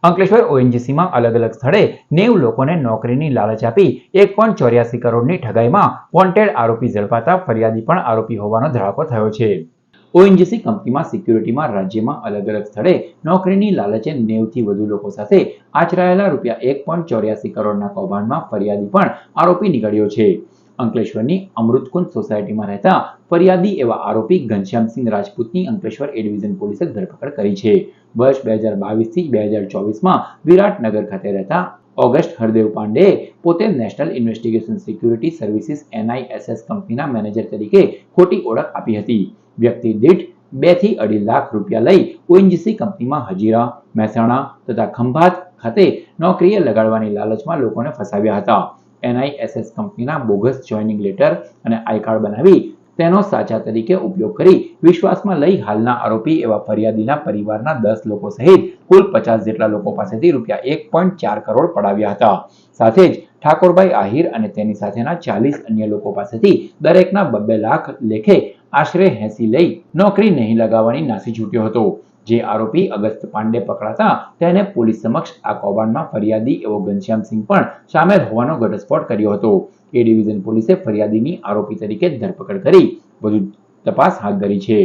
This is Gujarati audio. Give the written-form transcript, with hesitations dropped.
અંકલેશ્વર ઓએનજીસીમાં અલગ અલગ સ્થળે 90 લોકોને નોકરીની લાલચ આપી 1.84 કરોડની ઠગાઈમાં વોન્ટેડ આરોપી ઝડપાતા ફરિયાદી પણ આરોપી હોવાનો ધડાકો થયો છે. ઓએનજીસી કંપનીમાં સિક્યુરિટીમાં રાજ્યમાં અલગ અલગ સ્થળે નોકરીની લાલચે 90થી વધુ લોકો સાથે આચરાયેલા ₹1.84 કરોડના કૌભાંડમાં ફરિયાદી પણ આરોપી નીકળ્યો છે. અંકલેશ્વરની અમૃતકુંજ સોસાયટીમાં રહેતા ફરિયાદી એવા આરોપી ઘનશ્યામસિંહ રાજપૂતની અંકલેશ્વર એ ડિવિઝન પોલીસે ધરપકડ કરી છે. વર્ષ 2022 થી 2024માં વિરાટનગર ખાતે રહેતા ઓગસ્ટ હરદેવ પાંડેએ પોતે national investigation security services NISS કંપનીના મેનેજર તરીકે ખોટી ઓળખ આપી હતી. વ્યક્તિ દીઠ 2 થી 2.5 લાખ રૂપિયા લઈ ઓએનજીસી કંપનીમાં હજીરા, મહેસાણા તથા ખંભાત ખાતે નોકરીએ લગાડવાની લાલચમાં લોકોને ફસાવ્યા હતા. NISS કંપનીના બોગસ જોઈનિંગ લેટર અને આઈ કાર્ડ બનાવી તેનો સાચા તરીકે ઉપયોગ કરી વિશ્વાસમાં લઈ હાલના આરોપી એવા ફરિયાદીના પરિવારના 10 લોકો સહિત કુલ 50 જેટલા લોકો પાસેથી ₹1.4 કરોડ પડાવ્યા હતા. સાથે જ ઠાકોરભાઈ આહિર અને તેની સાથેના 40 અન્ય લોકો પાસેથી દરેકના 2 લાખ લેખે આશરે 80 લઈ નોકરી નહીં લગાવવાની નાસી છૂટ્યો હતો. જે આરોપી અગસ્ત પાંડે પકડાતા તેને પોલીસ સમક્ષ આ કૌભાંડમાં ફરિયાદી એવો ઘનશ્યામસિંહ પણ સામેલ હોવાનો ઘટસ્ફોટ કર્યો હતો. એ ડિવિઝન પોલીસે ફરિયાદીની આરોપી તરીકે ધરપકડ કરી વધુ તપાસ હાથ ધરી છે.